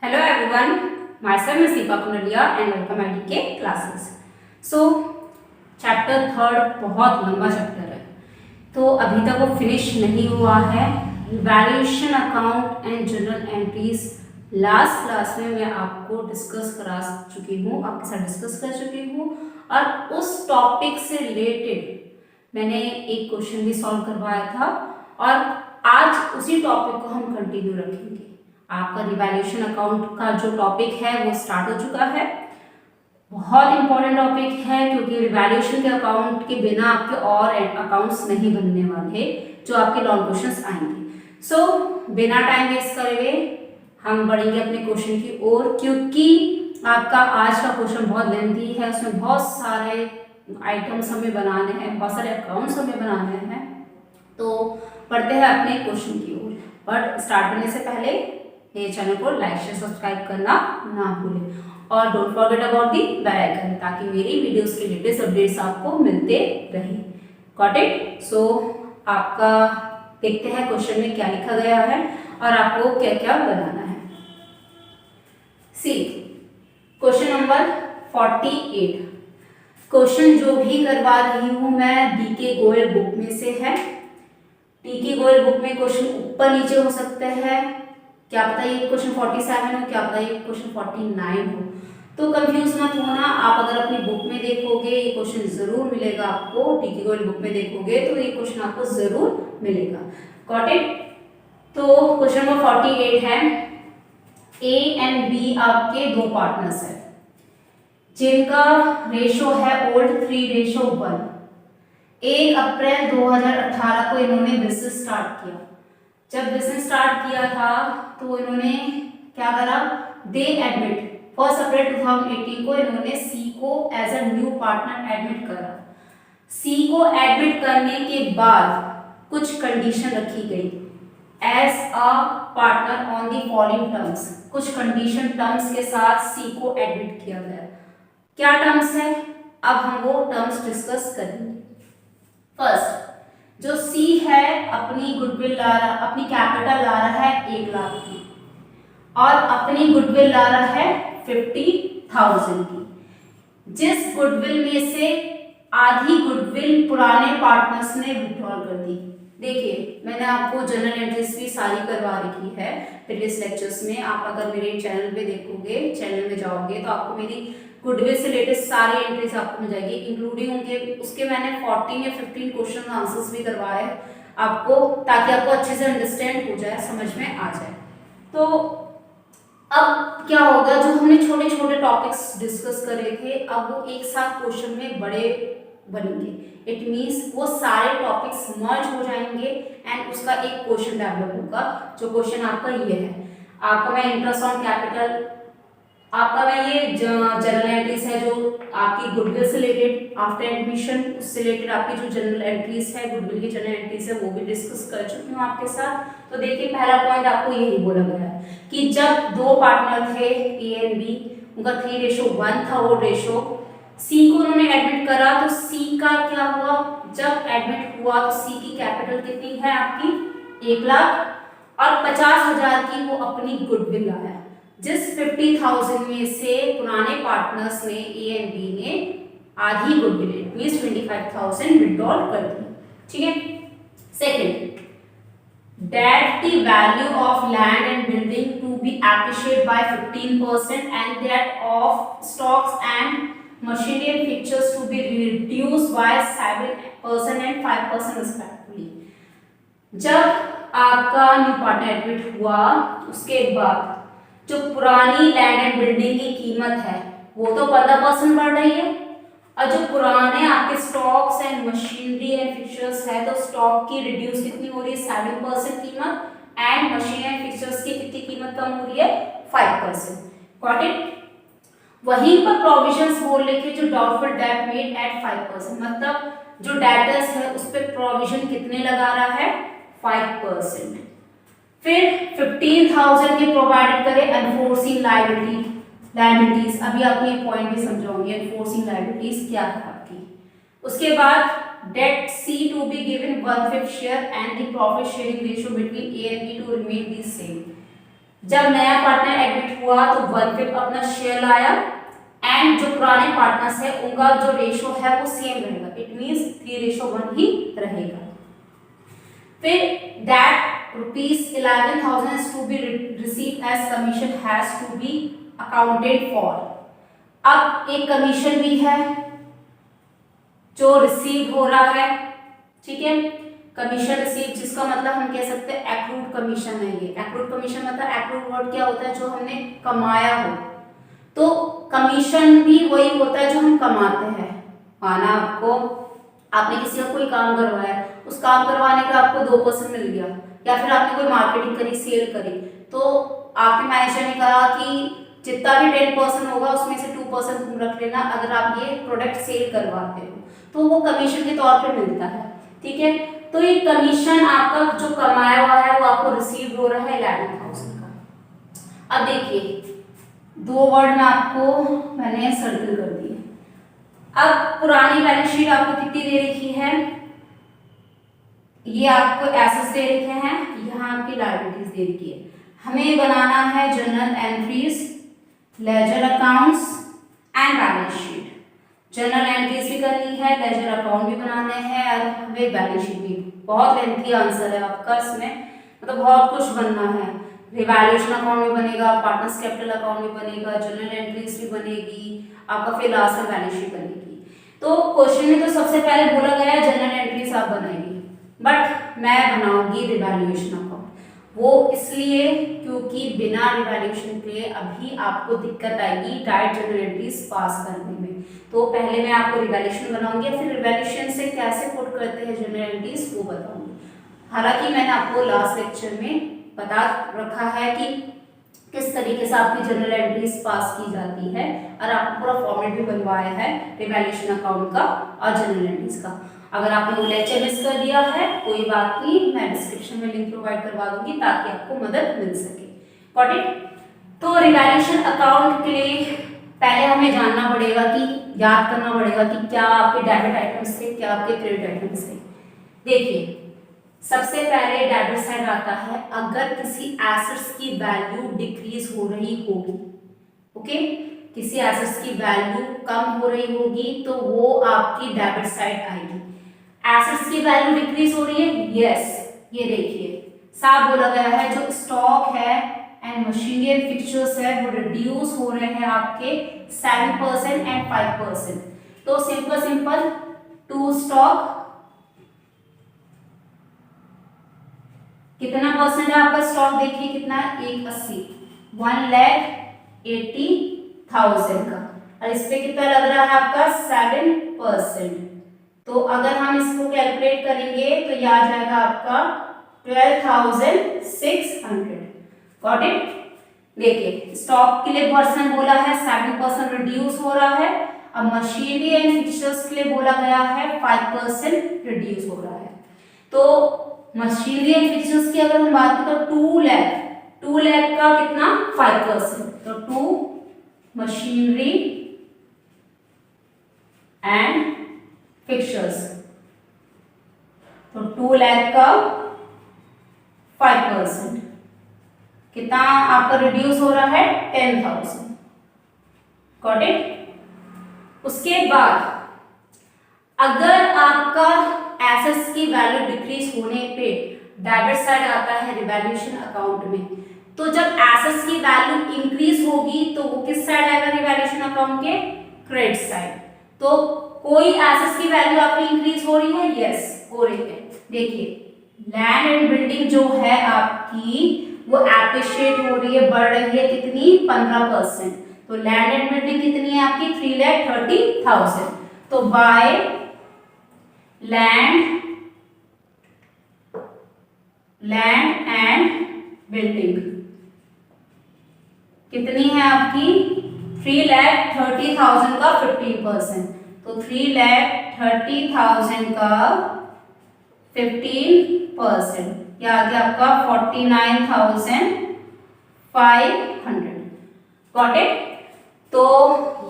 Hello everyone, myself is Deepa Kunadia and welcome at DK classes. So chapter third बहुत लंबा chapter है, तो अभी तक वो फिनिश नहीं हुआ है। Valuation account and general entries last class में मैं आपको डिस्कस करा चुकी हूँ, आपके साथ डिस्कस कर चुकी हूँ, और उस टॉपिक से रिलेटेड मैंने एक क्वेश्चन भी सॉल्व करवाया था और आज उसी टॉपिक को हम कंटिन्यू रखेंगे। आपका रिवैल्यूएशन अकाउंट का जो टॉपिक है वो स्टार्ट हो चुका है। बहुत इंपॉर्टेंट टॉपिक है क्योंकि रिवैल्यूएशन के अकाउंट के बिना आपके और अकाउंट्स नहीं बनने वाले जो आपके लॉन्ग क्वेश्चंस आएंगे। सो बिना टाइम वेस्ट करे हम बढ़ेंगे अपने क्वेश्चन की ओर, क्योंकि आपका आज का क्वेश्चन बहुत लेंथी है, उसमें बहुत सारे आइटम्स हमें बनाने हैं, बहुत सारे अकाउंट्स हमें बनाने हैं। तो पढ़ते हैं अपने क्वेश्चन की ओर, बट स्टार्ट करने से पहले ये चैनल को लाइक शेयर सब्सक्राइब करना ना भूलें और don't forget about the bell icon, ताकि मेरी वीडियोस के लेटेस्ट अपडेट्स आपको मिलते रहें। Got it? सो आपका देखते हैं क्वेश्चन में क्या लिखा गया है और आपको क्या क्या बनाना है। सी क्वेश्चन नंबर 48। क्वेश्चन जो भी करवा रही हूँ मैं डीके गोयल बुक में से है। डीके गोयल बुक में क्वेश्चन ऊपर नीचे हो सकते हैं, क्या पता ये क्वेश्चन 47 हो, क्या पता ये क्वेश्चन 49 हो, तो कंफ्यूज मत होना। आप अगर अपनी बुक में देखोगे ये क्वेश्चन जरूर मिलेगा आपको, डीके गोयल बुक में देखोगे तो ये क्वेश्चन आपको जरूर मिलेगा। Got it? तो क्वेश्चन नंबर 48 है, ए एंड बी आपके दो पार्टनर्स है जिनका रेशो है ओल्ड 3:1। 1 अप्रैल 2018 को इन्होंने बिजनेस स्टार्ट किया। जब बिजनेस स्टार्ट किया था तो इन्होंने क्या करा, दे एडमिट 1 अप्रैल 2018 को इन्होंने सी को as a new partner admit करा। सी को एडमिट करने के बाद कुछ कंडीशन रखी गई, as a partner on the following terms. कुछ कंडीशन टर्म्स के साथ सी को एडमिट किया गया। क्या टर्म्स है, अब हम वो टर्म्स डिस्कस करेंगे। फर्स्ट, जो सी है अपनी गुडविल ला रहा, अपनी कैपिटल ला रहा है 1 लाख की और अपनी गुडविल ला रहा है 50,000 की। जिस गुडविल में से आधी गुडविल पुराने पार्टनर्स ने विड्रॉल कर दी। देखिए मैंने आपको जनरल एंट्रीज भी सारी करवा रखी है प्रीवियस लेक्चर्स में। आप अगर मेरे चैनल पे देखोगे, चैनल में जाओगे तो आपको मेरी गुडविल से रिलेटेड सारी एंट्रीज आपको मिल जाएगी, इंक्लूडिंग उनके उसके मैंने 14 या 15 क्वेश्चन आंसर्स भी करवाए आपको, ताकि आपको अच्छे से अंडरस्टैंड हो जाए, समझ में आ जाए। तो अब क्या होगा, जो हमने छोटे छोटे टॉपिक्स डिस्कस करे थे अब वो एक साथ क्वेश्चन में बड़े बनेंगे। इट मीन्स वो सारे टॉपिक्स मर्ज हो जाएंगे एंड उसका एक क्वेश्चन डेवलप होगा। जो क्वेश्चन आपका ये है, आपका मैं इंटरेस्ट ऑन कैपिटल, आपका मैं ये जनरल एंट्रीज है जो आपकी गुडविल से रिलेटेड आफ्टर एडमिशन, उससे रिलेटेड आपकी जो जनरल एंट्रीज है, गुडविल की जनरल एंट्रीज है, वो भी डिस्कस कर चुकी हूँ आपके साथ। तो देखिए पहला पॉइंट आपको यही बोला गया है कि जब दो पार्टनर थे ए एंड बी, उनका 3:1 था वो रेशो, सी को उन्होंने एडमिट करा तो सी का क्या हुआ, जब एडमिट हुआ तो सी की कैपिटल कितनी है आपकी 1 लाख और 50,000 की वो अपनी गुडविल लाया। जिस 50,000 में से पुराने पार्टनर्स ने ए एंड बी ने आधी गुडविल मींस 25,000 विड्रॉल कर दी। ठीक है। Second, that the value of land and building to be appreciated by 15% and that of stocks and machinery and fixtures to be reduced by 7% and 5% respectively। जब आपका new partner admit हुआ उसके बाद जो पुरानी लैंड एंड बिल्डिंग की कीमत है वो तो 15% बढ़ रही है, और जो पुराने आपके stocks and machinery and fixtures है तो स्टॉक की रिड्यूस कितनी हो रही है 7% कीमत एंड मशीन एंड फिक्चर्स की कितनी कीमत कम हो रही है 5%। Got it? वहीं पर प्रोविजंस बोल लिखे जो डाउटफुल डेट मेड एट 5%, मतलब जो डेटर्स है उस पर प्रोविजन कितने लगा रहा है 5%। फिर 15,000 के प्रोवाइडेड करे अनफोर्सिंग लायबिलिटीज, अभी आप ये पॉइंट भी समझाऊंगी अनफोर्सिंग लायबिलिटीज क्या है आपकी। उसके बाद that C to be given 1/5 share and the profit sharing ratio between A and B to remain the same. जब नया पार्टनर एडमिट हुआ तो 1/5 अपना शेयर लाया एंड जो पुराने पार्टनर्स है उनका जो रेशो है वो सेम रहेगा, इट मींस 3:1 ही रहेगा। फिर that ₹11,000 is to be received as commission has to be accounted for। अब एक कमीशन भी है जो रिसीव हो रहा है, ठीक है, कमीशन रिसीव, जिसका मतलब हम कह सकते हैं एक्रूड कमीशन है। ये एक्रूड कमीशन मतलब एक्रूड वर्ड क्या होता है, जो हमने कमाया हो। तो कमीशन भी वही होता है जो हम कमाते हैं। माना आपको, आपने किसी का कोई काम करवाया, उस काम करवाने का आपको 2% मिल गया, या फिर आपने कोई मार्केटिंग करी, सेल करी, तो आपके मैनेजर ने कहा कि जितना भी 10% होगा उसमें से 2% तुम रख लेना अगर आप ये प्रोडक्ट सेल करवाते हो, तो वो कमीशन के तौर पे मिलता है, ठीक है। तो ये कमीशन आपका जो कमाया हुआ है वो आपको रिसीव हो रहा है 11,000 का। अब देखिए 2 वर्ड में आपको मैंने सर्कल कर दिए। अब पुरानी बैलेंस शीट आपको कितनी दे रखी है, ये आपको एसेट्स दे रखे हैं, यहाँ आपकी लायबिलिटीज दे रखी है। हमें बनाना है journal entries, ledger accounts and balance sheet. Journal entries भी करनी है, लेजर अकाउंट भी बनाने हैं और हमें बैलेंस शीट भी। बहुत लेंथी आंसर है आपका इसमें, मतलब बहुत कुछ बनना है। रिवैल्यूएशन अकाउंट भी बनेगा, पार्टनर्स कैपिटल अकाउंट भी बनेगा, जर्नल एंट्रीज भी बनेगी, आपका फिर लास्ट में बैलेंस शीट बनेगी। तो क्वेश्चन में तो सबसे पहले बोला गया है जनरल एंट्रीज आप बनाएंगे, बट मैं बनाऊंगी रिवैल्यूएशन अकाउंट। वो इसलिए क्योंकि बिना रिवैल्यूएशन के अभी आपको दिक्कत आएगी डायरेक्ट जनरल एंट्रीज पास करने में। तो पहले मैं आपको रिवैल्यूएशन बनाऊंगी, फिर रिवैल्यूएशन से कैसे पुट करते हैं जनरल एंट्रीज वो बताऊंगी। हालांकि मैंने आपको लास्ट लेक्चर में बता रखा है कि किस तरीके से आपकी जनरल एंट्रीज पास की जाती है, और आपको पूरा फॉर्मेट भी बनवाया है रिवैल्यूएशन अकाउंट का और जनरल एंट्रीज का। अगर आपने वो लेक्चर मिस कर दिया है कोई बात नहीं, मैं डिस्क्रिप्शन में लिंक प्रोवाइड करवा दूंगी ताकि आपको मदद मिल सके। Got it? तो रिवैल्यूएशन अकाउंट के लिए पहले हमें जानना पड़ेगा कि याद करना पड़ेगा कि क्या आपके डेबिट आइटम्स थे, क्या आपके क्रेडिट आइटम्स थे। देखिए सबसे पहले डेबिट साइड आता है अगर किसी एसेट्स की वैल्यू डिक्रीज हो रही होगी, ओके, किसी एसेट्स की वैल्यू कम हो रही होगी तो वो आपकी डेबिट साइड आएगी। एसेट्स की वैल्यू डिक्रीज हो रही है, यस, ये देखिए साफ बोला गया है जो स्टॉक है एंड मशीनरी एंड फिक्चर्स है वो रिड्यूस हो रहे हैं आपके 7% एंड 5%। तो सिंपल टू स्टॉक कितना परसेंट है आपका स्टॉक, देखिए कितना, 180, 1,80,000 का, और इस पे कितना लग रहा है आपका 7%। तो अगर हम इसको कैलकुलेट करेंगे तो ये आ जाएगा आपका 12,600। Got it? देखिए स्टॉक के लिए परसेंट बोला है 7% रिड्यूस हो रहा है, अब मशीनरी एंड फिक्चर्स के लिए बोला गया है 5% रिड्यूस हो रहा है। तो मशीनरी एंड फिक्चर्स की अगर हम बात करें तो 2 लाख का कितना 5%, तो 2 मशीनरी एंड फिक्चर्स, तो 2 लाख का 5% कितना आपका रिड्यूस हो रहा है 10,000। Got it? उसके बाद अगर आपका एसेट्स की वैल्यू डिक्रीज होने पे डेबिट साइड आता है रिवैल्यूएशन अकाउंट में, तो जब एसेट्स की वैल्यू इंक्रीज होगी तो वो किस साइड आएगा रिवैल्यूएशन अकाउंट के, क्रेडिट साइड। तो कोई एसेट्स की वैल्यू आपकी इंक्रीज हो रही है, यस हो रही है। देखिए लैंड एंड बिल्डिंग जो है आपकी वो एप्रिशिएट हो रही है, बढ़ रही है, कितनी, 15%। तो लैंड एंड बिल्डिंग कितनी है आपकी 3,30,000। तो बाय लैंड एंड बिल्डिंग कितनी है आपकी 3,30,000 का 15%, तो 3,30,000 का 15%, या आ गया आपका 49,500। Got it? तो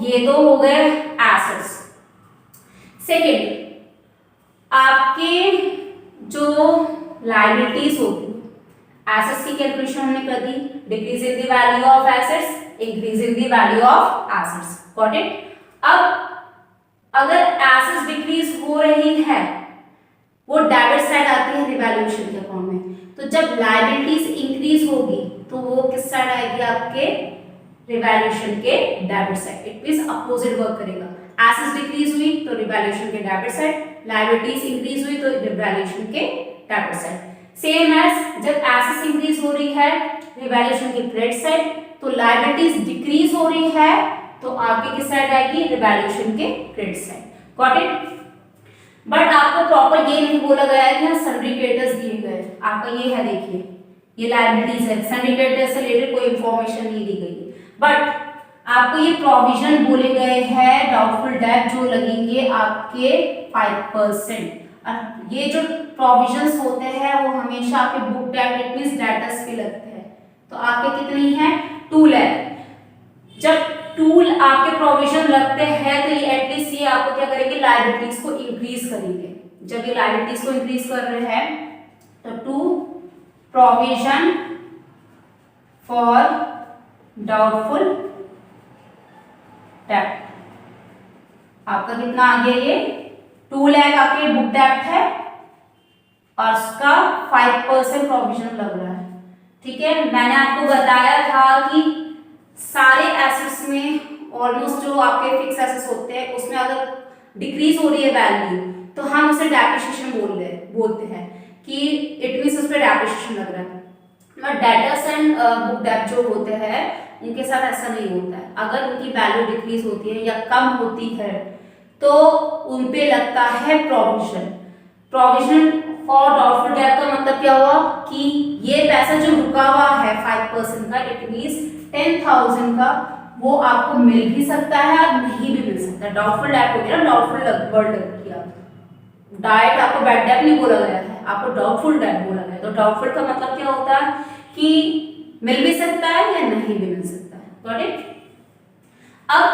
ये तो हो गए एसेट्स। सेकेंड, आपके जो लायबिलिटीज होती, एसेट्स की कैलकुलेशन हमने कर दी, decrease in the value of assets, increase in the value of assets, got it. अब अगर एसेट्स डिक्रीज हो रही है, वो डेबिट साइड आती है रिवैल्यूएशन के अकाउंट में, तो जब लायबिलिटीज इंक्रीज होगी तो वो किस साइड आएगी, आपके रिवैल्यूएशन के debit side. It means opposite work करेगा। एसेट्स डिक्रीज हुई तो रिवैल्यूएशन के डेबिट साइड, लायबिलिटीज इंक्रीज हुई तो रिवैल्यूएशन के डेबिट साइड। सेम एज जब एसेट्स इंक्रीज हो रही है रिवैल्यूएशन के क्रेडिट साइड, तो लायबिलिटीज डिक्रीज हो रही है तो आपकी किस साइड आएगी, रिवैल्यूएशन के credit side, got it. But आपको प्रॉपर ये नहीं बोला गया है कि यहाँ सन्ड्री क्रेडिटर्स दिए गए, आपका ये है, देखिए ये लायबिलिटीज है, सन्ड्री क्रेडिटर्स से रिलेटेड कोई इंफॉर्मेशन नहीं दी गई, बट आपको ये प्रोविजन बोले गए हैं डाउटफुल डेट जो लगेंगे आपके 5%। ये जो प्रोविजंस होते हैं वो हमेशा आपके book debt it means debtors पे लगते हैं, तो आपके कितनी है, 2 लाख। जब 2 आपके प्रोविजन लगते हैं तो ये एटलीस्ट ये आपको क्या करेंगे, लायबिलिटीज को इंक्रीज करेंगे। जब ये लायबिलिटीज को इंक्रीज कर रहे हैं तो 2 प्रोविजन फॉर डाउटफुल डेट, आपका कितना आ गया, ये 2 लाख आपके बुक डेट है और उसका 5% प्रोविजन लग रहा है, ठीक है। मैंने आपको बताया था कि सारे एसेट्स में ऑलमोस्ट जो आपके फिक्स एसेट्स होते हैं उसमें अगर डिक्रीज हो रही है वैल्यू तो हम उसे डेप्रिसिएशन बोलते हैं कि इट मींस उस पर डेप्रिसिएशन लग रहा है। But debtors and book debt जो होते हैं उनके साथ ऐसा नहीं होता है। अगर उनकी वैल्यू डिक्रीज होती है या कम होती है तो उन पे लगता है provision. Provision for doubtful date का मतलब क्या हुआ कि ये पैसा जो रुका हुआ है 5% का, इट मींस 10,000 का, वो आपको मिल भी सकता है और नहीं भी मिल सकता है। डाउटफुल डेट हो गया ना, डाउटफुल वर्ड लग किया, डाइट आपको बैड डेट नहीं बोला गया है, आपको डाउटफुल डेट बोला गया है। तो डाउटफुल का मतलब क्या होता है कि मिल भी सकता है या नहीं भी मिल सकता है, गॉट इट। अब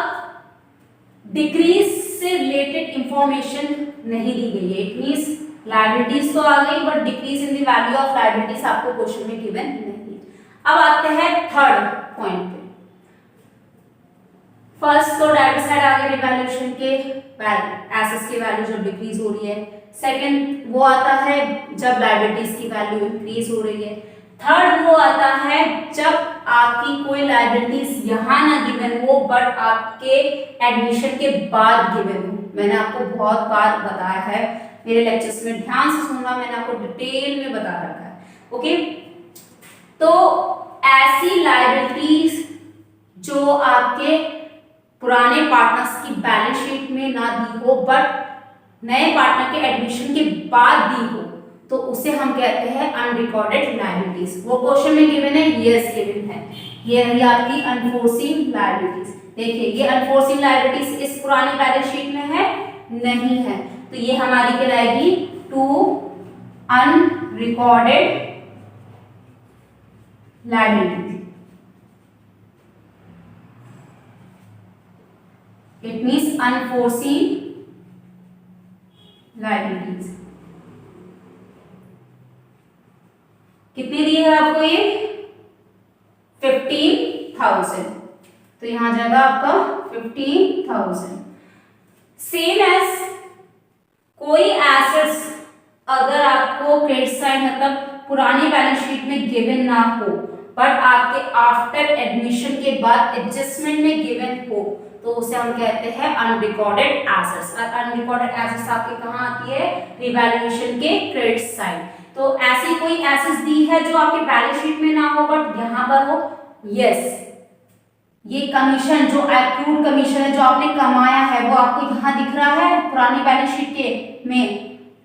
डिक्रीज से रिलेटेड इंफॉर्मेशन नहीं दी गई है, इट मींस लायबिलिटीज तो आ गई but decrease in the value of liabilities आपको क्वेश्चन में गिवन नहीं है। अब आते हैं थर्ड पॉइंट पे। फर्स्ट तो डेबिट साइड आ गई रिवैल्यूएशन के एसेट्स की वैल्यू जब डिक्रीज हो रही है। सेकंड वो आता है जब लायबिलिटीज की वैल्यू इंक्रीज हो रही है। थर्ड वो आता है जब आपकी कोई लायबिलिटीज यहाँ ना गिवन हो बट आपके एडमिशन के बाद गिवन हो। मैंने आपको बहुत बार बताया है मेरे लेक्चर्स में, ध्यान से सुनना, मैंने आपको डिटेल में बता रखा है, ओके। तो ऐसी लायबिलिटीज जो आपके पुराने पार्टनर्स की बैलेंस शीट में ना दी हो बट नए पार्टनर के एडमिशन के बाद दी हो तो उसे हम कहते हैं अनरिकॉर्डेड लायबिलिटीज। वो क्वेश्चन में गिवन है, यस गिवन है, ये रही आपकी अनफोर्सीन लायबिलिटीज। देखिए ये अनफोर्सीन लायबिलिटीज इस पुरानी बैलेंस शीट में है, नहीं है, तो ये हमारी कहलाएगी 2 unrecorded liabilities. It means unforeseen liabilities. कितनी दी है आपको ये 15,000, तो यहां जाएगा आपका 15,000। सेम एज कोई एसेट्स अगर आपको क्रेडिट साइड मतलब पुरानी बैलेंस शीट में गिवन ना हो बट आपके आफ्टर एडमिशन के बाद एडजस्टमेंट में गिवन हो तो उसे हम कहते हैं अनरिकॉर्डेड एसेट्स। और अनरिकॉर्डेड एसेट्स आपके कहाँ आती है, रिवैल्यूएशन के क्रेडिट साइड। तो ऐसी कोई एसेट्स दी है जो आपके बैलेंस शीट में ना हो बट यहाँ पर हो, यस, ये कमीशन जो एक्रूड कमीशन है जो आपने कमाया है वो आपको यहाँ दिख रहा है, पुरानी बैलेंस शीट के में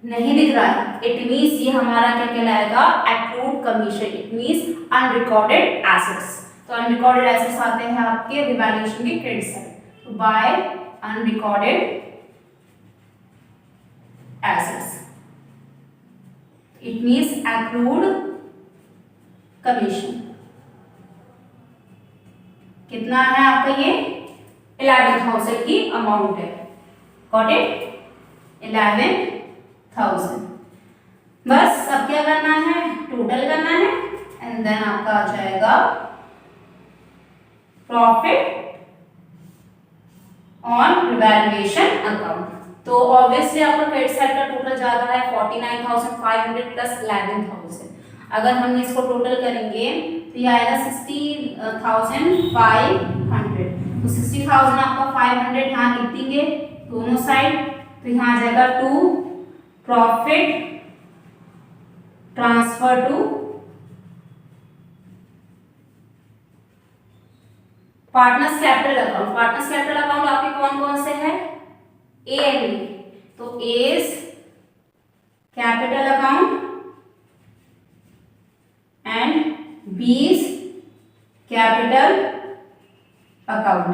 नहीं दिख रहा है। इट मींस ये हमारा क्या कहलाएगा, accrued commission, it means unrecorded assets. तो अनरिकॉर्डेड एसेट्स आते हैं आपके रिवैल्यूएशन के क्रेडिट साइड। तो by unrecorded assets it means accrued commission. कितना है आपका ये 11,000 की अमाउंट है, गॉट इट, 11,000। बस अब क्या करना है, टोटल करना है एंड देन आपका आ जाएगा प्रॉफिट ऑन रिवैल्यूएशन अकाउंट। तो ऑब्वियसली आपका क्रेडिट साइड का टोटल ज्यादा है 49,500 प्लस 11,000। अगर हम इसको टोटल करेंगे तो ये आएगा 60,500। तो 60,000 आपका 500 यहाँ लिख देंगे दोनों साइड। तो यहाँ आ जाएगा to profit transfer to partners capital account. Partners capital account आपके कौन कौन से है? A and B. तो A's capital account and B's capital account.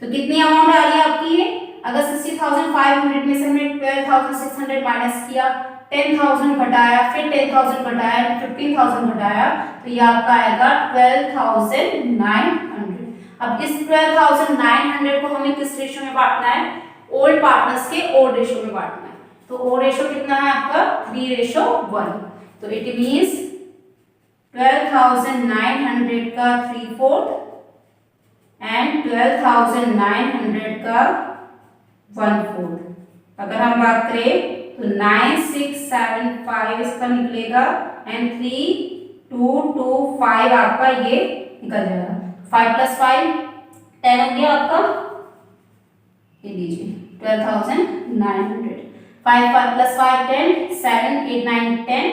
तो कितनी अमाउंट आ रही है आपकी ये? अगर 60,500 में से हमने 12,600 माइनस किया, 10,000 घटाया, फिर 10,000 घटाया, 15,000 घटाया, तो ये आपका आएगा 12,900। अब इस 12,900 को हमें किस रेशियो में बांटना है? ओल्ड पार्टनर्स के ओड रेशियो में बांटना है। तो ओड रेशियो कितना है आपका? 3:1। तो इट मींस 12,900 का 3/4 एंड 12,900 का 1/4। अगर हम बात करें तो 9,675 इसका निकलेगा एंड 3,225 आपका ये निकल जाएगा। 5 + 5 10 हो गया आपका, ये लीजिए 12,900। 5 + 5 10, 7 8 9 10,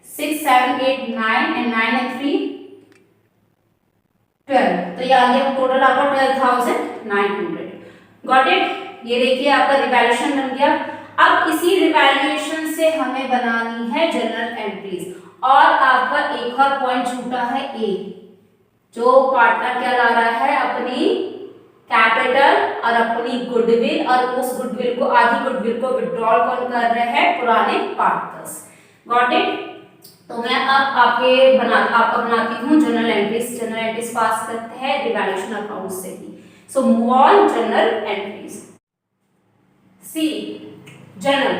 6 7 8 9 and 9 and 3 12। तो ये आ गया टोटल आपका 12,900। Got it? ये देखिए आपका रिवैल्यूएशन बन गया। अब इसी रिवैल्यूएशन से हमें बनानी है जनरल एंट्रीज। और आपका एक और पॉइंट छूटा है ए, जो पार्टनर क्या ला रहा है? अपनी कैपिटल और अपनी गुडविल, और उस गुडविल को, आधी गुडविल को विड्रॉल कौन कर रहे हैं? पुराने पार्टनर्स। Got it? तो मैं अब आपका बनाती हूँ journal entries. Journal entries pass करते हैं रिवैल्यूएशन अकाउंट से ही। So move on journal entries. See journal,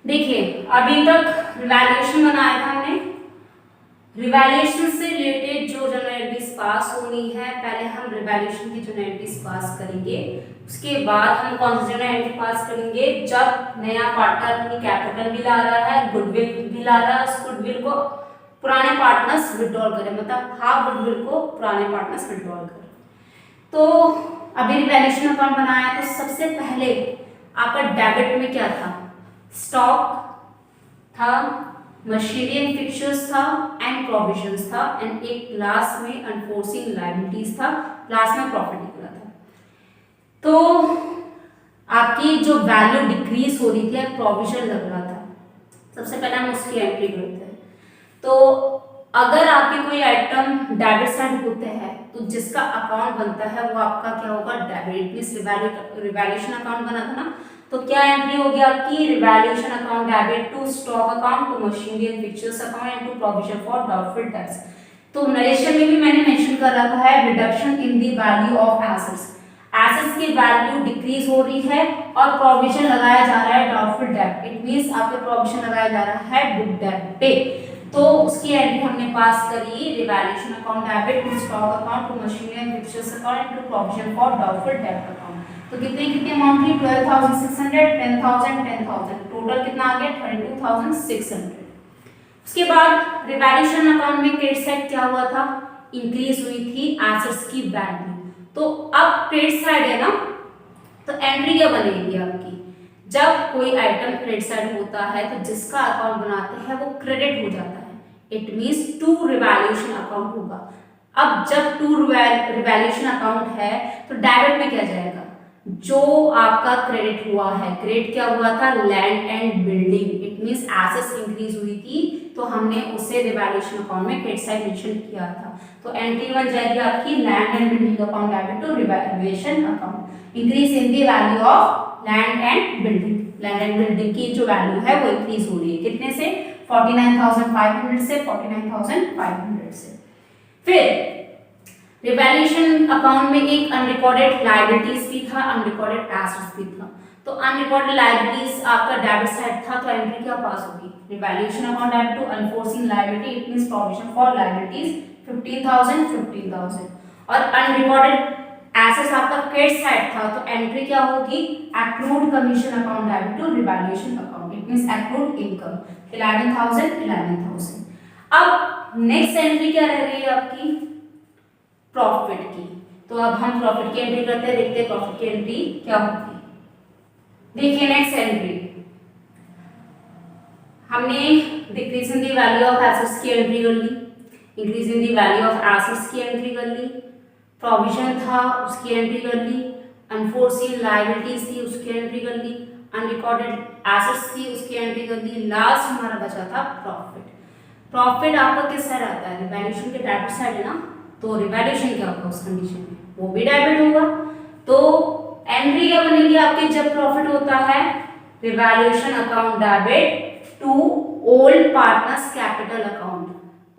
देखिए अभी तक रिवैल्यूएशन बनाया था हमने। रिवैल्यूएशन से रिलेटेड जो जनरल एंट्रीज पास होनी है, पहले हम रिवैल्यूएशन की जनरल एंट्रीज पास करेंगे। उसके बाद हम कौन सी जनरल एंट्री पास करेंगे? जब नया पार्टनर अपनी कैपिटल भी ला रहा है, गुडविल भी ला रहा है, उस गुडविल को पुराने पार्टनर्स विड्रॉल करें, मतलब हाफ गुडविल को पुराने पार्टनर्स विड्रॉल करें। तो अभी रिवैल्यूएशन अकाउंट बनाया तो सबसे पहले आपका डेबिट में क्या था? स्टॉक था, मशीनरी एंड फिक्चर्स था एंड प्रोविजंस था, एंड एक क्लास में अनफोर्सिंग लायबिलिटीज था, क्लास में प्रॉफिट निकला था। तो आपकी जो वैल्यू डिक्रीज हो रही थी, प्रोविजन लग रहा था, सबसे पहले हम उसकी एंट्री करते हैं। तो अगर आपके कोई आइटम डेबिट साइड होते हैं तो जिसका अकाउंट बनता है वो आपका क्या होगा? डेबिट। मींस रिवैल्यूएशन अकाउंट बना था ना, तो क्या एंट्री होगी आपकी? Revaluation account debit to stock account to machinery and fixtures account and to provision for doubtful debts. तो नरेशन में भी मैंने मेंशन कर रखा है reduction in the value of assets. Assets की वैल्यू डिक्रीज हो रही है और प्रोविजन लगाया जा रहा है डाउटफुल डेट। इट मींस आपके प्रोविजन लगाया जा रहा है बुक डेट पे। तो उसकी एंट्री हमने पास करी revaluation account debit to stock account to machinery and fixtures account and to provision for doubtful debt account. तो कितनी अमाउंट थी? 12,600, 10,000, 10,000, टोटल कितना आ गया? 32,600। उसके बाद रिवैल्यूएशन अकाउंट में क्रेडिट साइड क्या हुआ था? इंक्रीज हुई थी एसेट्स की वैल्यू। तो अब क्रेडिट साइड है ना, तो एंट्री क्या बनेगी आपकी? जब कोई आइटम क्रेडिट साइड होता है तो जिसका अकाउंट बनाते हैं वो क्रेडिट हो जाता है। It means to revaluation account होगा। अब जब टू रिवैल्यूएशन अकाउंट है तो डेबिट में क्या जाएगा? जो आपका क्रेडिट हुआ है, क्रेडिट क्या हुआ था? Land and building. It means assets increase हुई थी तो हमने उसे रिवैल्यूएशन अकाउंट में क्रेडिट साइड मेंशन किया था। तो एंट्री बन जाएगी आपकी land and building account debit to revaluation account. Increase in the value of land and building. Land and building की जो वैल्यू है वो इंक्रीज हो रही है, कितने से? 49,500 से 49,500 से। फिर रिवैल्यूएशन अकाउंट में एक अनरिकॉर्डेड लायबिलिटीज भी था, अनरिकॉर्डेड एसेट्स भी था। तो अनरिकॉर्डेड लायबिलिटीज आपका डेबिट साइड था, तो एंट्री क्या पास होगी, revaluation account debit to unforeseen liability, it means provision for liabilities 15,000 और अनरिकॉर्डेड एसेट्स आपका क्रेडिट साइड था, तो एंट्री क्या होगी, accrued commission account debit to revaluation account, it means accrued income 11,000। अब नेक्स्ट एंट्री क्या रह रही है आपकी, प्रॉफिट की। तो अब हम प्रॉफिट की एंट्री करते हैं, देखते हैं प्रॉफिट की एंट्री क्या होगी। देखिए नेक्स्ट एंट्री, हमने decrease in the value of assets की एंट्री कर ली, increase in the value of assets की एंट्री कर ली, प्रोविजन था उसकी एंट्री कर ली, अनफोर्सीन लायबिलिटीज थी उसकी एंट्री कर ली, अनरिकॉर्डेड एसेट्स थी उसकी एंट्री कर ली, लास्ट हमारा बचा था प्रॉफिट। प्रॉफिट आपका किस साइड आता है, रिवैल्यूएशन के डेबिट साइड है ना, तो रिवैल्यूएशन क्या होगा उस कंडीशन में, वो भी डेबिट होगा। तो एंट्री क्या बनेगी आपकी, जब प्रॉफिट होता है revaluation account debit to old partners capital account.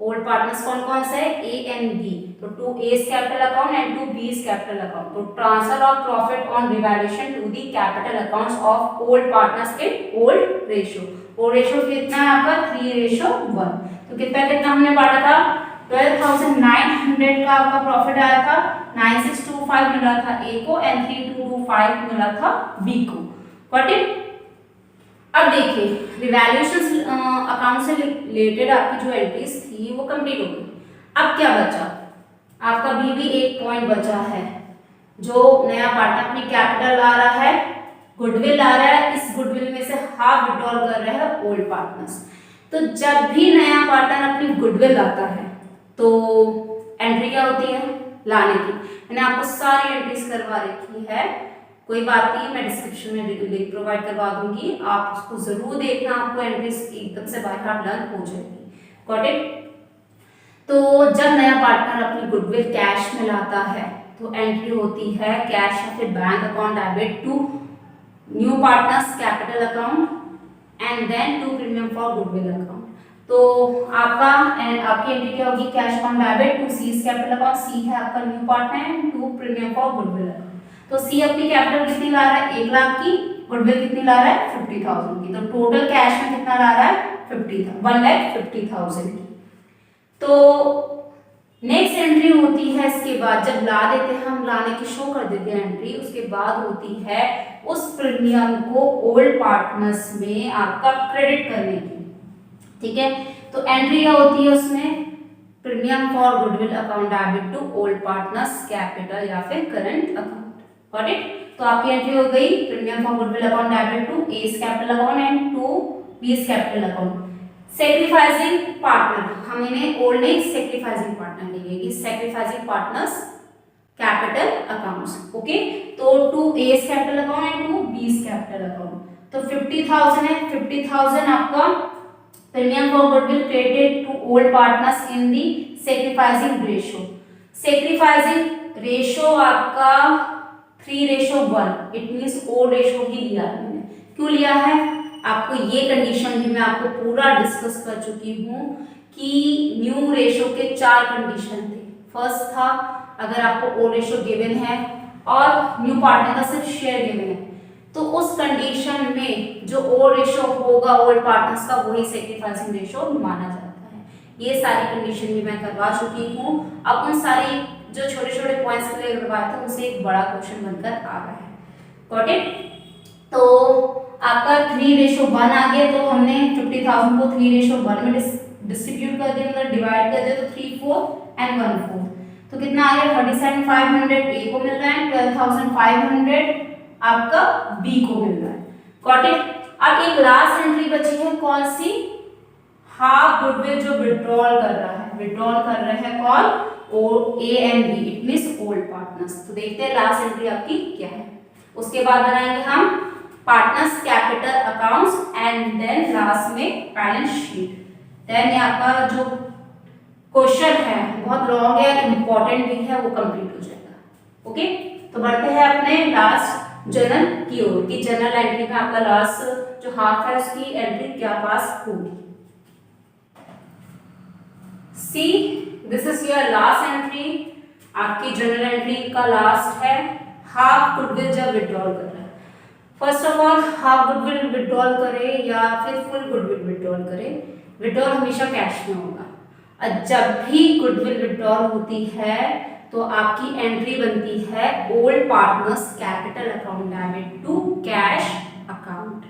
Old partners कौन कौन से है, ए एंड बी, तो to A's capital account and to b's capital account. तो transfer of profit on revaluation to the capital accounts of old partners in old ratio. Old ratio कितना है आपका 3:1। तो कितना कितना हमने बांटा था, 12,900 का आपका प्रॉफिट आया था, 9,625 मिला था ए को एंड 3,225 मिला था बी को। Got it. अब देखिए रिवैल्यूएशन अकाउंट से रिलेटेड आपकी जो एंट्रीज थी वो कंप्लीट हो गई। अब क्या बचा, आपका बी भी एक पॉइंट बचा है, जो नया पार्टनर अपनी कैपिटल ला रहा है, गुडविल ला रहा है, इस गुडविल में से हाफ विड्रॉल कर रहे हैं ओल्ड पार्टनर्स। तो जब भी नया पार्टनर अपनी गुडविल लाता है तो एंट्री क्या होती है, लाने की। मैंने आपको सारी एंट्रीज करवा रखी है, कोई बात नहीं, मैं डिस्क्रिप्शन में लिंक प्रोवाइड करवा दूंगी, आप उसको जरूर देखना, आपको एंट्रीज एकदम से बाय हार्ट लर्न हो जाएगी। Got it. तो जब नया पार्टनर अपनी गुडविल कैश में लाता है तो एंट्री होती है कैश या फिर bank account debit to new partners capital account and then to premium for goodwill account. तो आपकी एंट्री क्या होगी, cash account debit to C's capital account, C है आपका new partner and to premium for goodwill account. तो C अपनी capital कितनी ला रहा है, 1 लाख की, गुडविल कितनी ला रहा है 50,000 की, तो टोटल कैश में कितना ला रहा है 1,50,000 की। तो नेक्स्ट एंट्री होती है इसके बाद, जब ला देते हैं हम, लाने की शो कर देते हैं एंट्री, उसके बाद होती है उस प्रीमियम को ओल्ड पार्टनर्स में आपका क्रेडिट करने की। ठीक है, तो एंट्री क्या होती है उसमें, premium for goodwill account debit to old partners capital या फिर करंट अकाउंट। Got it. तो आपकी एंट्री हो गई premium for goodwill account debit to A's capital account and to b's capital account. Sacrificing partner, हम इन्हें ओल्ड नहीं sacrificing partner लेंगे, sacrificing partners capital accounts. Okay, तो to A's capital account and to b's capital account. तो 50,000 है, 50,000 आपका premium for goodwill credited to old partners in the sacrificing ratio. Sacrificing ratio आपका 3:1, it means ओ ratio ही लिया है मैंने। क्यों लिया है, आपको ये कंडीशन भी मैं आपको पूरा डिस्कस कर चुकी हूँ कि न्यू रेशियो के 4 कंडीशन थे। फर्स्ट था अगर आपको ओ रेशियो गिवन है और न्यू पार्टनर का सिर्फ शेयर गिवन है, तो उस कंडीशन में जो ओ रेशियो होगा ओल्ड पार्टनर्स का, वही सैक्रिफाइसिंग रेशियो माना जाता है। ये सारी कंडीशन भी मैं करवा चुकी हूँ। अब उन सारी जो छोटे छोटे पॉइंट्स क्लियर करवाए थे उनसे एक बड़ा क्वेश्चन बनकर आ रहा है। Got it. तो आपका 3:1 आ गया, तो हमने 50,000 को 3:1 में डिस्ट्रीब्यूट कर दिया, मतलब डिवाइड कर दिया, तो 3/4 एंड 1/4। तो कितना आ गया 37,500 ए को मिल रहा है, 12,500 आपका बी को मिल रहा है। Got it. अब एक लास्ट एंट्री बची है, कौन सी, हाफ गुडविल जो विड्रॉल कर रहा है, विड्रॉल कर रहे हैं कौन, और A and B, it means old partners. तो देखते हैं लास्ट एंट्री आपकी क्या है। उसके बाद बनाएंगे हम partners capital accounts and then last में बैलेंस शीट। देन ये आपका जो क्वेश्चन है बहुत लॉन्ग है, इंपॉर्टेंट भी है, वो कंप्लीट हो जाएगा। ओके, तो बढ़ते हैं अपने लास्ट जर्नल की ओर, कि जर्नल एंट्री में आपका लास्ट जो हाफ है उसकी एंट्री क्या पास होगी। See this is your last entry आपकी जनरल एंट्री का लास्ट है हाफ गुडविल जब विड्रॉल कर रहा है। First of all half goodwill withdrawal करे या फिर फुल गुडविल विड्रॉल करे, विड्रॉल हमेशा कैश में होगा। और जब भी गुडविल विड्रॉल होती है तो आपकी एंट्री बनती है old partners capital account debit to cash account.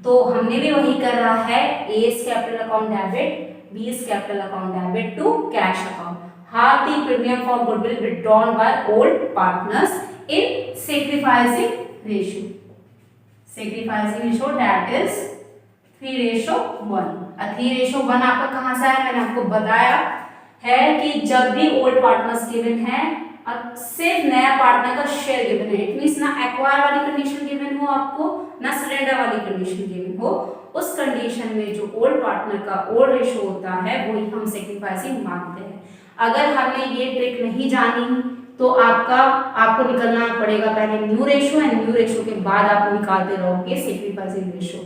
तो हमने भी वही कर रहा है, एस कैपिटल अकाउंट डेबिट, बीस capital account debit to cash account. half the premium for goodwill withdrawn by old partners in sacrificing ratio. Sacrificing ratio that is 3:1। 3:1 आपका कहाँ से आया, मैंने आपको बताया है कि जब भी ओल्ड पार्टनर्स गिवन है और सिर्फ नया पार्टनर का शेयर गिवन है, इट मींस ना एक्वायर वाली कंडीशन गिवन हो आपको, ना सरेंडर वाली कंडीशन गिवन हो, उस कंडीशन में जो ओल्ड पार्टनर का ओल्ड रेशो होता है वही हम सेक्रीफाइसिंग मानते हैं। अगर हमने ये ट्रिक नहीं जानी तो आपको निकलना पड़ेगा पहले new ratio and new ratio के बाद आप निकालते रहोगे सेक्रीफाइसिंग रेशो,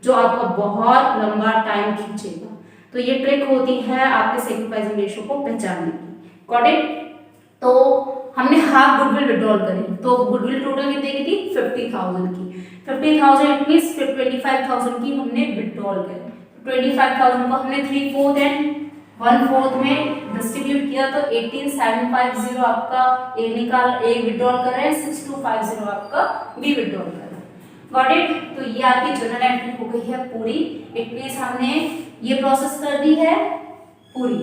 जो आपका बहुत लंबा टाइम खींचेगा। तो ये ट्रिक होती है आपके सेक्रीफाइसिंग रेशो को पहचानने की। Got it? तो हमने हाफ गुडविल विड्रॉल करी, तो गुडविल टोटल कितने की थी, 50,000 की। 50,000 इट मींस 25,000 की हमने विड्रॉल करी। 25,000 को हमने 3/4 एंड 1/4 में डिस्ट्रीब्यूट किया तो 18,750 आपका ए विड्रॉल कर रहे हैं, 6250 आपका बी विड्रॉल कर रहे हैं। Got it? तो ये आपकी जनरल एंट्री हो गई है पूरी। इट मींस हमने ये प्रोसेस कर दी है पूरी।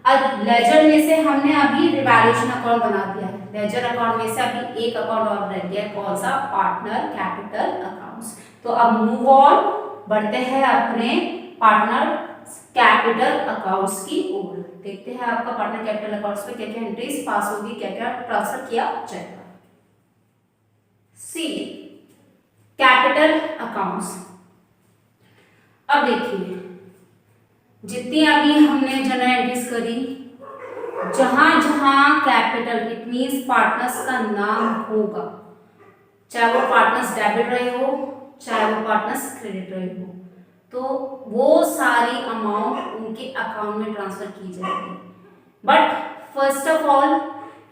अब लेजर में से हमने अभी रिवैल्यूएशन अकाउंट बना दिया है। लेजर अकाउंट में से अभी एक अकाउंट और रह गया, कौन सा, पार्टनर कैपिटल अकाउंट्स। तो अब मूव ऑन, बढ़ते हैं अपने पार्टनर कैपिटल अकाउंट्स की ओर। देखते हैं आपका पार्टनर कैपिटल अकाउंट्स में क्या क्या एंट्रीज पास होगी, क्या क्या ट्रांसफर किया जाएगा। सी कैपिटल अकाउंट्स। अब देखिए जितनी अभी हमने जनरल एंट्रीज करी, जहां जहां कैपिटल इट मींस पार्टनर्स का नाम होगा, चाहे वो पार्टनर्स डेबिट रहे हो चाहे वो पार्टनर्स क्रेडिट रहे हो, तो वो सारी अमाउंट उनके अकाउंट में ट्रांसफर की जाएगी। But first of all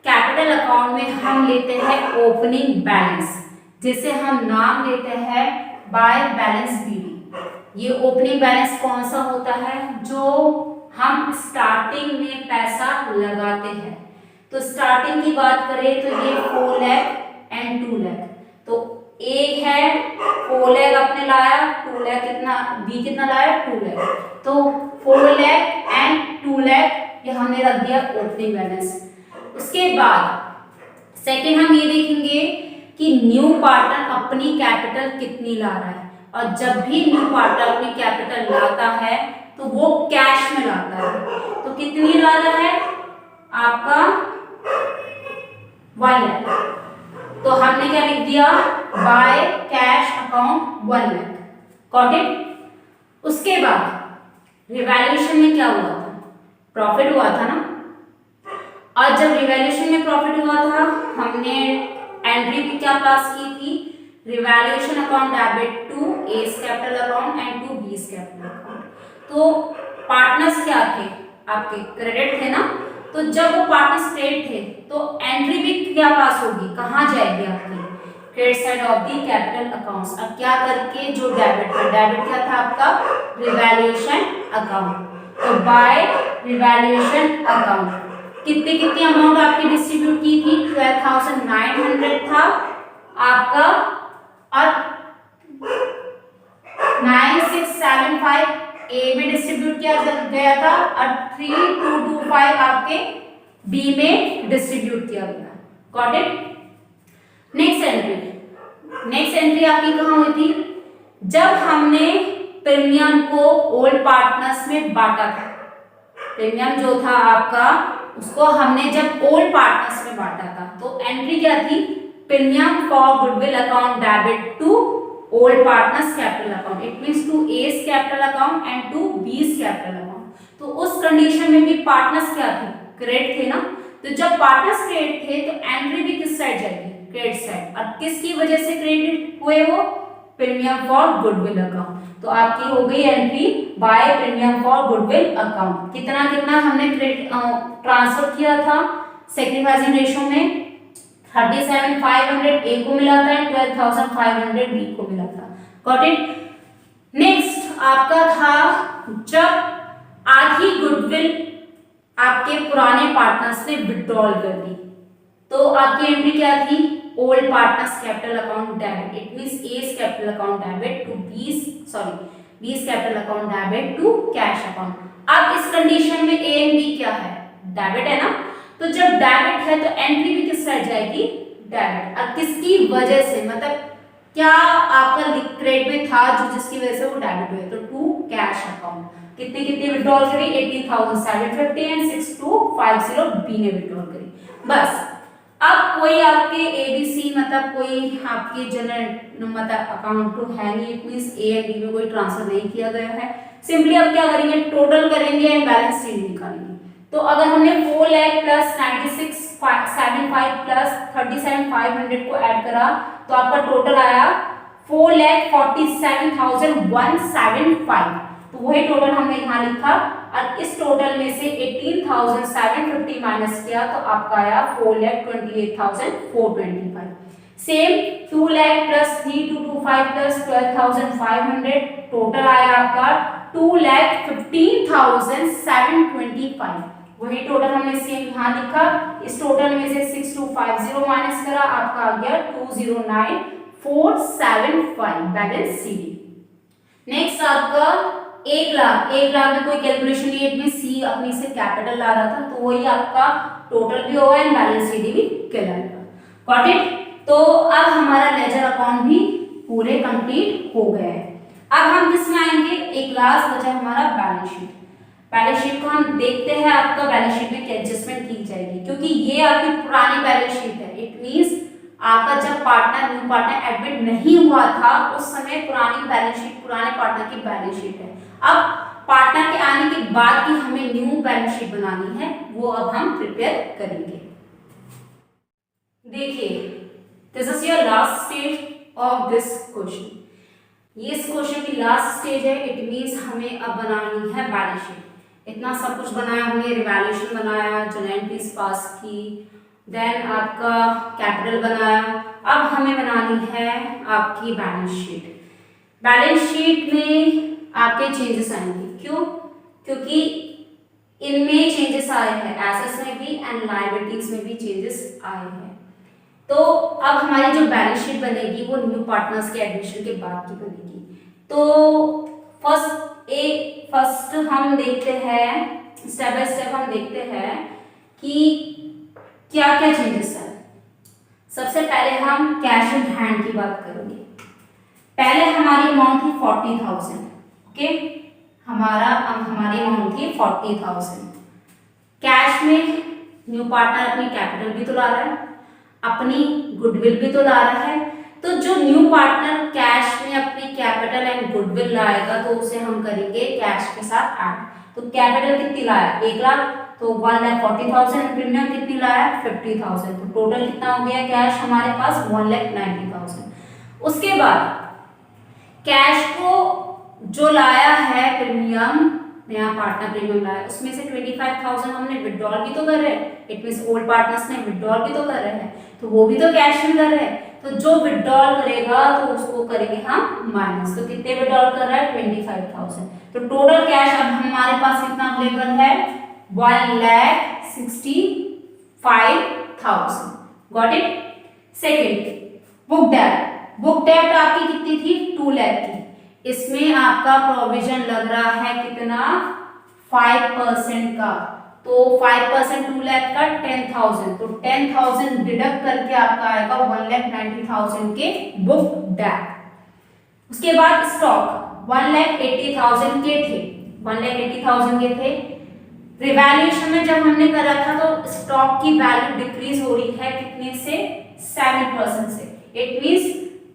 capital account में हम लेते हैं ओपनिंग बैलेंस, जिसे हम नाम देते हैं बाय बैलेंस बीडी। ये ओपनिंग बैलेंस कौन सा होता है, जो हम स्टार्टिंग में पैसा लगाते हैं। तो स्टार्टिंग की बात करें तो ये 4 लाख एंड 2 लाख, तो एक है 4 लाख आपने लाया, 2 लाख कितना, बी कितना लाया, 2 लाख, तो 4 लाख एंड 2 लाख ये हमने रख दिया ओपनिंग बैलेंस। उसके बाद सेकेंड हम ये देखेंगे कि न्यू पार्टनर अपनी कैपिटल कितनी ला रहा है, और जब भी न्यू पार्टनर अपनी कैपिटल लाता है तो वो कैश में लाता है। तो कितनी ला रहा है आपका 1 लाख, तो हमने क्या लिख दिया, by cash account 1 lakh. Got it? उसके बाद रिवैल्यूएशन में क्या हुआ था, प्रॉफिट हुआ था ना, और जब रिवैल्यूएशन में प्रॉफिट हुआ था हमने एंट्री भी क्या पास की थी, revaluation account debit to A's capital account and to B's capital account. तो पार्टनर्स क्या थे आपके, क्रेडिट थे ना, तो जब वो पार्टनर्स क्रेडिट थे तो एंट्री भी क्या पास होगी, कहाँ जाएगी आपकी, credit side of the capital accounts. अब क्या करके, जो डेबिट है, डेबिट क्या था आपका, रिवैल्यूएशन अकाउंट, तो बाय रिवैल्यूएशन अकाउंट कितनी कितनी अमाउंट आपकी डिस्ट्रीब्यूट की थी, 12,900 था आपका, और 9675 ए में डिस्ट्रीब्यूट किया गया था, और 3225 आपके बी में डिस्ट्रीब्यूट किया गया। Got it? नेक्स्ट एंट्री आपकी कहाँ हुई थी, जब हमने प्रीमियम को ओल्ड पार्टनर्स में बांटा था। प्रीमियम जो था आपका उसको हमने जब ओल्ड पार्टनर्स में बांटा था, तो एंट्री क्या थी, premium for goodwill account debit to old partners capital account, it means to A's capital account and to B's capital account. तो उस कंडीशन में भी पार्टनर्स क्या थे, क्रेडिट थे ना, तो जब पार्टनर्स क्रेडिट थे तो एंट्री भी किस साइड जाएगी, क्रेडिट साइड। और किसकी वजह से क्रेडिट हुए वो, प्रीमियम फॉर गुडविल अकाउंट। तो आपकी हो गई entry by premium for goodwill account. कितना कितना हमने क्रेडिट ट्रांसफर किया था, सेक्रीफाइसिंग रेशो में 37,500 ए को मिला था एंड 12,500 बी को मिला था। Got it. नेक्स्ट आपका था जब आधी गुडविल आपके पुराने पार्टनर्स ने विड्रॉल कर दी, तो आपकी एंट्री क्या थी? Old partners capital account debit. It means A's capital account debit to B's capital account debit to cash account. अब इस कंडीशन में ए एंड बी क्या है? डेबिट है ना, तो जब डेबिट है तो एंट्री भी किस साइड जाएगी? डेबिट। अब किसकी वजह से, मतलब क्या आपका क्रेडिट में था जो जिसकी वजह से वो डेबिट हुए, तो टू कैश अकाउंट। कितने कितने विड्रॉल करी? 18,750 एंड 6250 बी ने विड्रॉल करी। बस अब कोई आपके एबीसी मतलब कोई आपके जनरल मतलब अकाउंट तो है नहीं, it means A and B में कोई ट्रांसफर नहीं किया गया है। सिंपली अब क्या करेंगे? टोटल करेंगे एंड बैलेंस शीट निकालेंगे। तो अगर हमने 4 लाख प्लस 96,75 प्लस 37,500 को ऐड करा तो आपका टोटल आया 4,47,175। तो वही टोटल हमने यहाँ लिखा और इस टोटल में से 18,750 माइनस किया तो आपका आया 4,28,425। Same 2 lakh plus 3,225 plus 12,500 total आया आपका 2,15,725। वही टोटल हमने सेम यहाँ लिखा। इस टोटल में से 6250 माइनस करा, आपका आ गया 209,475 बैलेंस सीडी। नेक्स्ट आपका 1 लाख में कोई कैलकुलेशन नहीं, इट में सी अपनी से कैपिटल ला रहा था, तो वही आपका टोटल भी होगा एंड बैलेंस सीडी भी कहलाएगा। Got it. तो अब हमारा लेजर अकाउंट भी पूरे कंप्लीट हो गए हैं। अब हम किसमें आएंगे? एक लास्ट बचा हमारा बैलेंस शीट। बैलेंस शीट को हम देखते हैं आपका बैलेंस शीट में क्या एडजस्टमेंट की जाएगी, क्योंकि ये आपकी पुरानी बैलेंस शीट है। इट मींस आपका जब न्यू पार्टनर एडमिट नहीं हुआ था उस समय पुरानी बैलेंस शीट पुराने पार्टनर की बैलेंस शीट है। अब पार्टनर के आने के बाद की हमें न्यू बैलेंस शीट बनानी है, वो अब हम प्रिपेयर करेंगे। देखिए, this is your last stage of this question. ये इस क्वेश्चन की लास्ट स्टेज है। इट मींस हमें अब बनानी है बैलेंस शीट। इतना सब कुछ बनाया हमने, रिवैल्यूएशन बनाया, जर्नल एंट्रीज पास की, देन आपका कैपिटल बनाया। अब हमें बनानी है आपकी बैलेंस शीट। बैलेंस शीट में आपके चेंजेस आएंगे। क्यों? क्योंकि इनमें चेंजेस आए हैं, एसेट्स में भी एंड लायबिलिटीज में भी चेंजेस आए हैं। तो अब हमारी जो बैलेंस शीट बनेगी वो न्यू पार्टनर्स के एडमिशन के बाद की बनेगी। तो फर्स्ट हम देखते हैं, स्टेप बाय स्टेप हम देखते हैं कि क्या क्या चेंजेस है। सबसे पहले हम कैश इन हैंड की बात करेंगे। पहले हमारी अमाउंट थी 40,000। ओके, हमारी अमाउंट थी 40,000। कैश में न्यू पार्टनर अपनी कैपिटल भी तो ला रहा है, अपनी गुडविल भी तो ला रहा है। तो जो न्यू पार्टनर कैश में अपनी कैपिटल एंड गुडविल लाएगा तो उसे हम करेंगे कैश के साथ ऐड। तो कैपिटल कितनी लाया? 1 लाख, तो 1,40,000। प्रीमियम कितनी लाया? 50,000। तो टोटल कितना हो गया कैश हमारे पास? 1,90,000। उसके बाद कैश को जो लाया है प्रीमियम, नया पार्टनर प्रीमियम लाया, उसमें से 25,000 हमने विड्रॉल भी तो कर रहे हैं। इट मींस ओल्ड पार्टनर्स ने विड्रॉल भी तो कर रहे हैं, तो वो भी तो कैश में कर रहे हैं। तो जो विड्रॉल करेगा तो उसको करेंगे हम माइनस। तो कितने विड्रॉल कर रहा है? 25,000। तो टोटल कैश अब हमारे पास कितना अवेलेबल है? 1,65,000। Got it. सेकेंड, बुक डेब्ट। बुक डेब्ट आपकी कितनी थी? 2 लाख की। इसमें आपका प्रोविजन लग रहा है कितना? 5% का। तो 5% 2 लाख का 10,000। तो 10,000 डिडक्ट करके आपका आएगा 1,90,000 के बुक डेब्ट। उसके बाद स्टॉक 1,80,000 के थे, 1,80,000 के थे। रिवैल्यूएशन में जब हमने करा था तो स्टॉक की वैल्यू डिक्रीज हो रही है कितने से? 7% से। इट मींस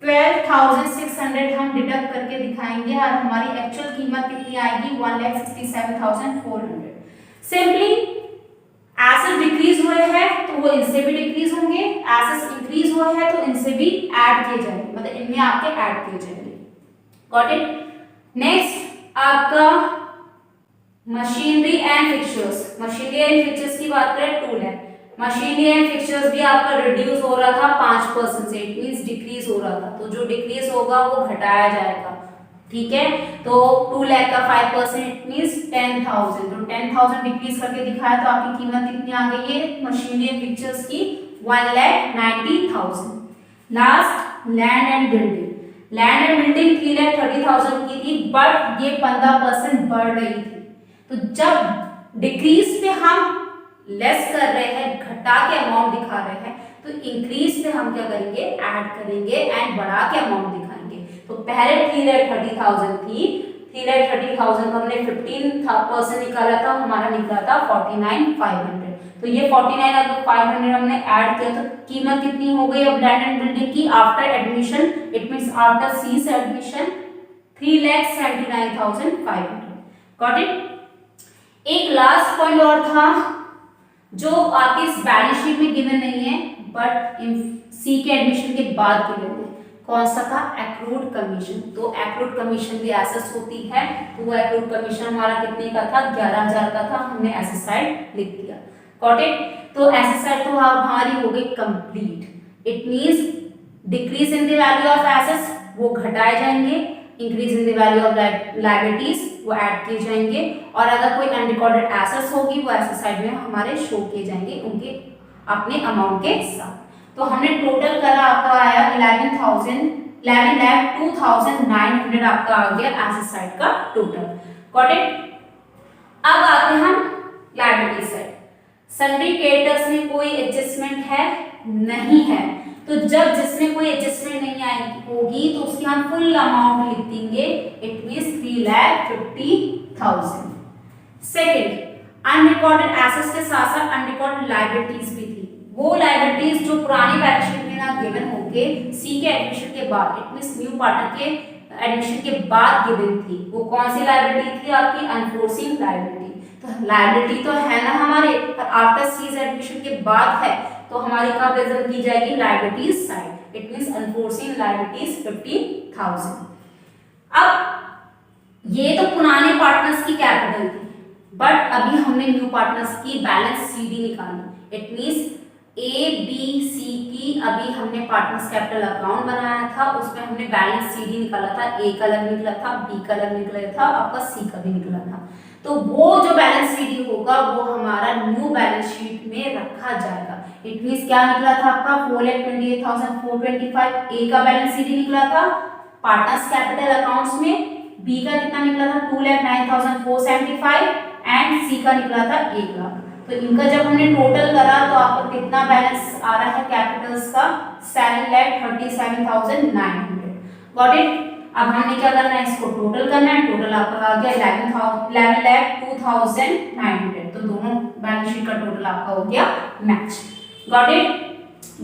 12,600 हम डिडक्ट करके दिखाएंगे और हमारी एक्चुअल कीमत कितनी आएगी? 1,67,400। सिंपली एसेट डिक्रीज हुए हैं तो वो इनसे भी डिक्रीज होंगे, एसेट्स इंक्रीज हुए हैं तो इनसे भी ऐड किए जाएंगे, मतलब इनमें आपके ऐड किए जाएंगे। Got it. नेक्स्ट आपका machinery and fixtures. Machinery and fixtures की बात करें 2 लाख। मशीनरी एंड फिक्चर्स भी आपका रिड्यूस हो रहा था 5% से, इट मींस डिक्रीज हो रहा था, तो जो डिक्रीज होगा वो घटाया जाएगा, ठीक है। तो 2 लाख का 5% इट मींस 10,000, तो 10,000 डिक्रीज करके दिखाया, तो आपकी कीमत कितनी आ गई है मशीनरी एंड फिक्चर्स की 1,90,000। Last land and building, land and building 3,30,000 की थी, बट ये 15% बढ़ रही थी, तो जब डिक्रीज पे हम लेस कर रहे हैं, घटा के अमाउंट दिखा रहे हैं, तो इंक्रीज पे हम क्या करेंगे, ऐड करेंगे एंड बढ़ा के अमाउंट दिखाएंगे। तो पहले 3,30,000 थी, 3,30,000 हमने 15% निकाला था, हमारा निकला था 49,500, तो ये 49,500 हमने ऐड किया, तो कीमत कितनी हो गई अब लैंड एंड बिल्डिंग की after admission, it means after C से एडमिशन 3,79,500। Got it. एक लास्ट पॉइंट और था जो आपके इस बैलेंस शीट में गिवन नहीं है, बट सी के एडमिशन के बाद गिवन है। कौन सा था, एक्रूड कमीशन। तो एक्रूड कमीशन भी एसेस होती है, तो वो एक्रूड कमीशन हमारा कितने का था, 11,000 का था, हमने एसेट साइड लिख दिया। Got it. तो एसेट साइड तो हमारी हो गई complete, it means decrease in the value of assets वो घटाए जाएंगे, increase in the value of liabilities वो ऐड किए जाएंगे, और अगर कोई अनरिकॉर्डेड एसेट्स होगी वो एसेट साइड में हमारे शो किए जाएंगे उनके अपने अमाउंट के साथ। तो हमने टोटल करा, आपका आया 11,02,900 आपका आ गया एसेट साइड का टोटल। Got it. अब आते हैं हम लायबिलिटी साइड। सन्ड्री क्रेडिटर्स में कोई एडजस्टमेंट है, नहीं है, तो जब जिसमें कोई एडजस्टमेंट नहीं आएगी होगी तो उसकी हम फुल अमाउंट लिख देंगे, it means 3,50,000। Second, unrecorded assets के साथ साथ अनरिकॉर्डेड लायबिलिटीज भी थी, वो लायबिलिटीज जो पुरानी बैलेंस शीट में ना गिवन होके सी के एडमिशन के बाद, इट मींस न्यू पार्टनर के एडमिशन के बाद गिवन थी, वो कौन सी लायबिलिटी थी, आपकी अनफोर्सिंग लायबिलिटी। तो लायबिलिटी तो है ना हमारे, आफ्टर सी एडमिशन के बाद है, तो हमारी कब प्रेजेंट की जाएगी, liabilities side, it means enforcing liabilities 50,000। अब ये तो पुराने पार्टनर्स की कैपिटल थी, बट अभी हमने न्यू पार्टनर्स की बैलेंस सीडी निकाली, it means A B C की अभी हमने पार्टनर्स कैपिटल अकाउंट बनाया था, उसमें हमने बैलेंस सीडी निकाला था, ए का अलग निकला था, बी का अलग निकला था, आपका सी का भी निकला था। तो वो जो बैलेंस सीडी होगा वो हमारा न्यू बैलेंस शीट में रखा जाएगा, इट मींस क्या निकला था आपका 4,28,425, ए का बैलेंस सीडी निकला था पार्टनर्स कैपिटल अकाउंट्स में, बी का कितना निकला था 2,09,475 एंड सी का निकला था 1 लाख। तो इनका जब हमने टोटल करा तो आपको कितना बैलेंस आ रहा है कैपिटल्स का, 7,37,900। Got it. अब हमने क्या करना है, इसको टोटल करना है, टोटल आपका आ गया 11,02,900, तो दोनों बैलेंस शीट का टोटल आपका हो गया मैच। Got it.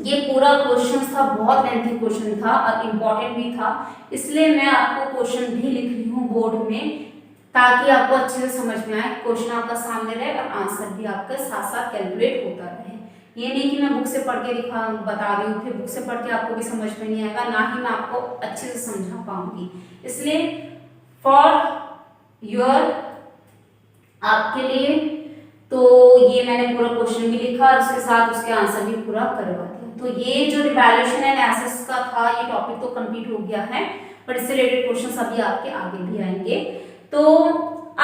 ये पूरा क्वेश्चन था, बहुत लेंथी क्वेश्चन था और इम्पोर्टेंट भी था, इसलिए मैं आपको क्वेश्चन भी लिख रही हूँ बोर्ड में, ताकि आपको अच्छे से समझ में आए, क्वेश्चन आपका सामने रहे और आंसर भी आपका साथ साथ कैलकुलेट होता रहे। ये नहीं कि मैं बुक से पढ़ के बता रही हूँ, फिर बुक से पढ़ के आपको भी समझ में नहीं आएगा, ना ही मैं आपको अच्छे से समझा पाऊंगी। इसलिए फॉर योर आपके लिए तो ये मैंने पूरा क्वेश्चन भी लिखा और उसके साथ उसके आंसर भी पूरा करवा दिया। तो ये जो रिवैल्यूएशन एंड एसेट्स का था ये टॉपिक तो कंप्लीट हो गया है, पर इससे रिलेटेड क्वेश्चन अभी आपके आगे भी आएंगे। तो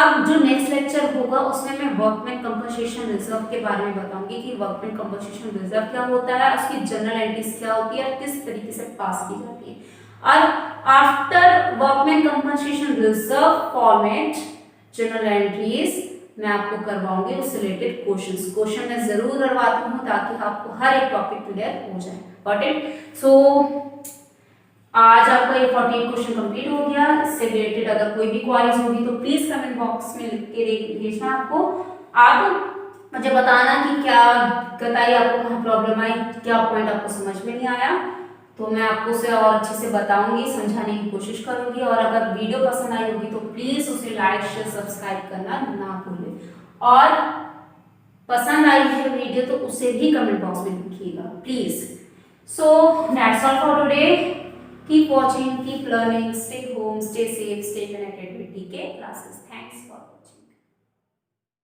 अब जो नेक्स्ट लेक्चर होगा उसमें मैं वर्कमैन कंपनसेशन रिजर्व के बारे में बताऊंगी कि वर्कमैन कंपनसेशन रिजर्व क्या होता है, उसकी जनरल एंट्रीज क्या होती है, किस तरीके से पास की जाती है, और after workman compensation reserve format general entries मैं आपको करवाऊंगी, उससे रिलेटेड क्वेश्चन मैं जरूर करवाती हूँ ताकि आपको हर एक टॉपिक क्लियर हो जाए। Got it. सो आज आपका ये 48 क्वेश्चन कंप्लीट हो गया। इससे रिलेटेड अगर कोई भी क्वेरीज होगी तो प्लीज कमेंट बॉक्स में लिख के भेजना। आप मुझे बताना कि क्या दिक्कत आई, आपको कहाँ प्रॉब्लम आई, क्या पॉइंट आपको समझ में नहीं आया, तो मैं आपको उसे और अच्छे से बताऊंगी, समझाने की कोशिश करूंगी। और अगर वीडियो पसंद आई होगी तो प्लीज उसे लाइक शेयर सब्सक्राइब करना ना भूलें, और पसंद आई है वीडियो तो उसे भी कमेंट बॉक्स में लिखिएगा please. So that's all for today. Keep watching, keep learning, stay home, stay safe, stay connected with TK classes.